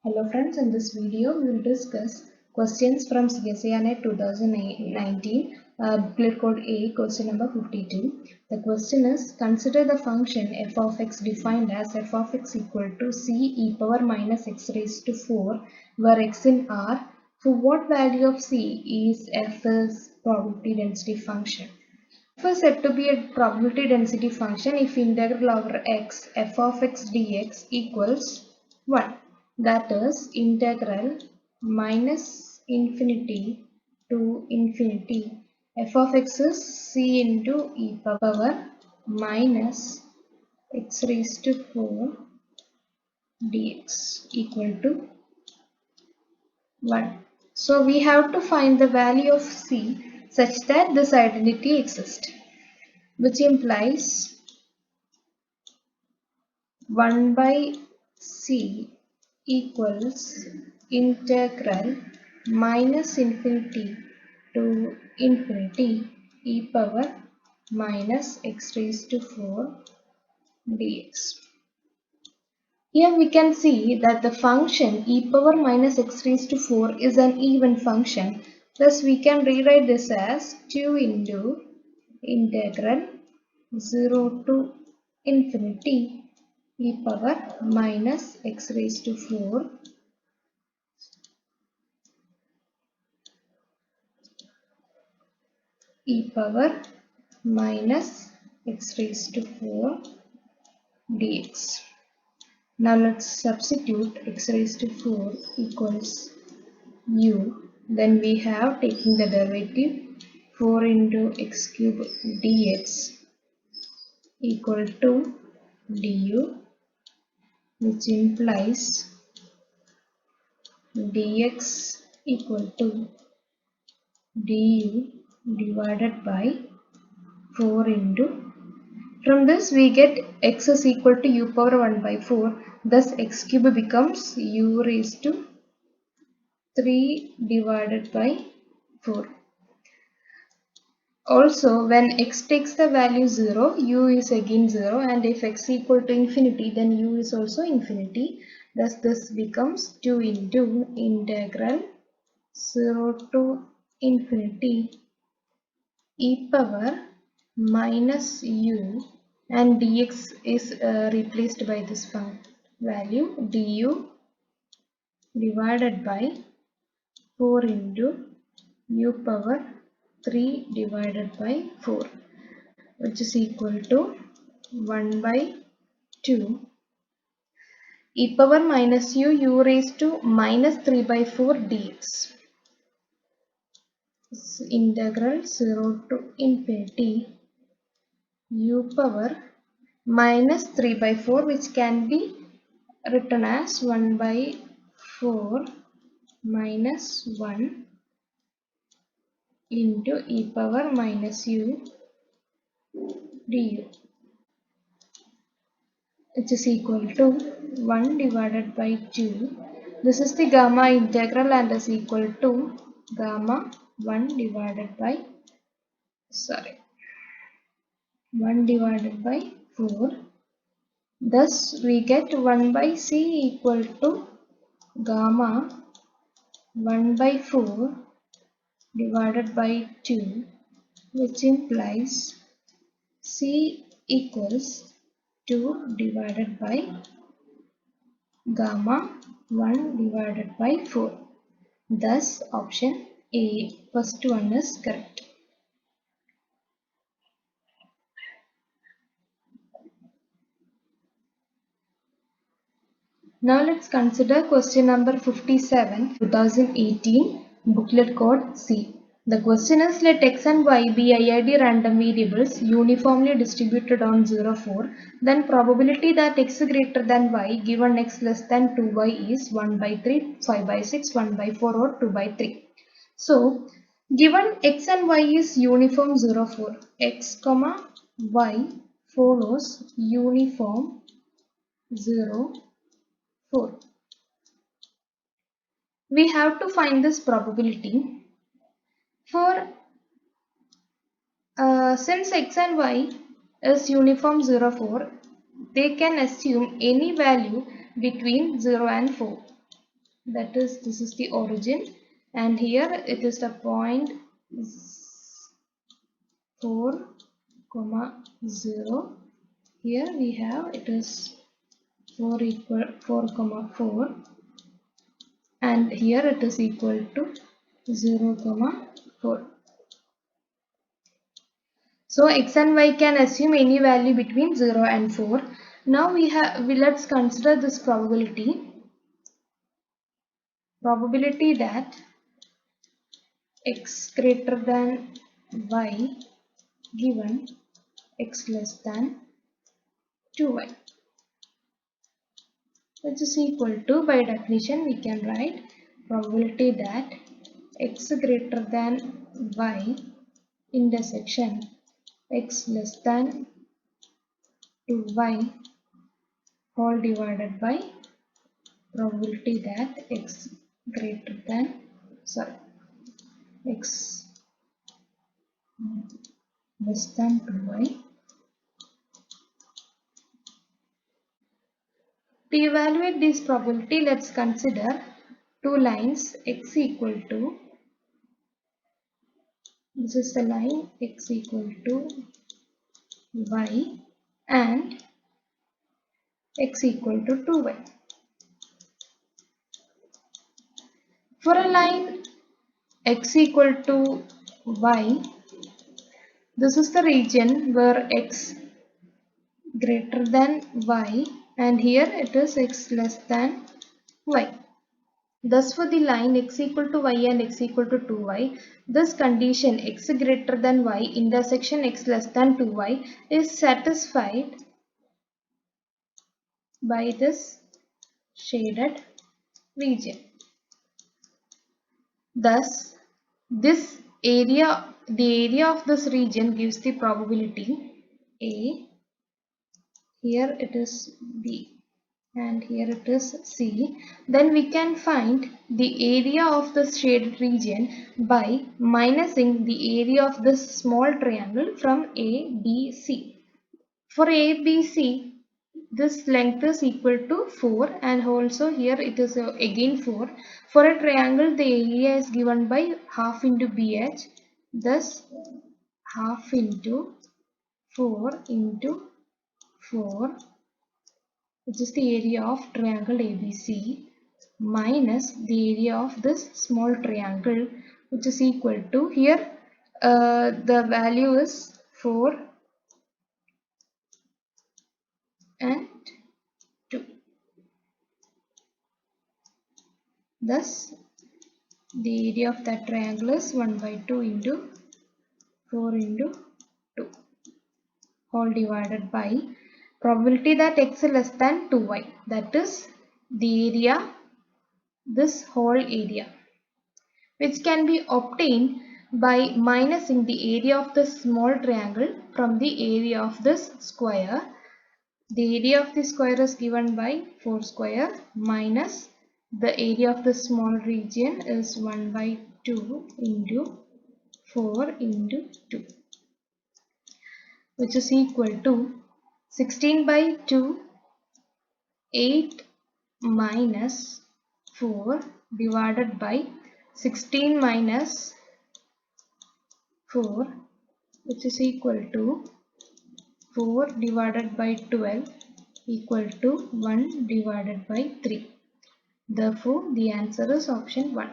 Hello friends, in this video we will discuss questions from CSIRNet 2019, booklet code A, question number 52. The question is, consider the function f of x defined as f of x equal to c e power minus x raised to 4, where x in R. For what value of c is f is probability density function? F is said to be a probability density function if integral over x f of x dx equals 1. That is integral minus infinity to infinity f of x is c into e power minus x raised to 4 dx equal to 1. So we have to find the value of c such that this identity exists, which implies 1 by c equals integral minus infinity to infinity e power minus x raised to 4 dx. Here we can see that the function e power minus x raised to 4 is an even function. Thus we can rewrite this as 2 into integral 0 to infinity e power minus x raised to 4 e power minus x raised to 4 dx. Now let's substitute x raised to 4 equals u. Then we have, taking the derivative, 4 into x cube dx equal to du, which implies dx equal to du divided by 4 into, from this we get x is equal to u power 1 by 4, thus x cube becomes u raised to 3 divided by 4. Also, when x takes the value 0, u is again 0, and if x equal to infinity, then u is also infinity. Thus this becomes 2 into integral 0 to infinity e power minus u, and dx is replaced by this value du divided by 4 into u power 3 divided by 4, which is equal to 1 by 2 e power minus u raised to minus 3 by 4 dx. Integral 0 to infinity u power minus 3 by 4, which can be written as 1 by 4 minus 1 into e power minus u du, which is equal to 1 divided by 2. This is the gamma integral and is equal to gamma 1 divided by 1 divided by 4. Thus we get 1 by c equal to gamma 1 by 4 divided by 2, which implies c equals 2 divided by gamma 1 divided by 4. Thus option A, first one, is correct. Now let's consider question number 57, 2018, booklet code C. The question is, let x and y be IID random variables uniformly distributed on 0, 4. Then probability that x is greater than y given x less than 2y is 1 by 3, 5 by 6, 1 by 4 or 2 by 3. So given x and y is uniform 0, 4, x comma y follows uniform 0, 4. We have to find this probability for since x and y is uniform 0, 4, they can assume any value between 0 and 4. that is, this is the origin, and here it is the point 4 comma 0. Here we have it is 4 equal 4 comma 4, and here it is equal to 0 comma 4. So x and y can assume any value between 0 and 4. Now let's consider this probability that x greater than y given x less than 2y, which is equal to, by definition we can write probability that x greater than y intersection x less than 2y whole divided by probability that x greater than x less than 2y. To evaluate this probability, let's consider two lines x equal to, this is the line x equal to y and x equal to 2y. For a line x equal to y, this is the region where x greater than y, and here it is x less than y. Thus for the line x equal to y and x equal to 2y, this condition x greater than y intersection x less than 2y is satisfied by this shaded region. Thus, the area of this region gives the probability A, here it is B, and here it is C. Then we can find the area of the shaded region by minusing the area of this small triangle from ABC. For ABC, this length is equal to 4, and also here it is again 4. For a triangle, the area is given by half into BH, thus half into 4 into 4, which is the area of triangle ABC, minus the area of this small triangle, which is equal to, here the value is 4 and 2. Thus, the area of that triangle is 1 by 2 into 4 into 2 whole divided by probability that x is less than 2y, that is the area, this whole area, which can be obtained by minusing the area of the small triangle from the area of this square. The area of the square is given by 4 square minus the area of the small region is 1 by 2 into 4 into 2, which is equal to 16 by 2, 8 minus 4 divided by 16 minus 4, which is equal to 4 divided by 12 equal to 1 divided by 3. Therefore, the answer is option 1.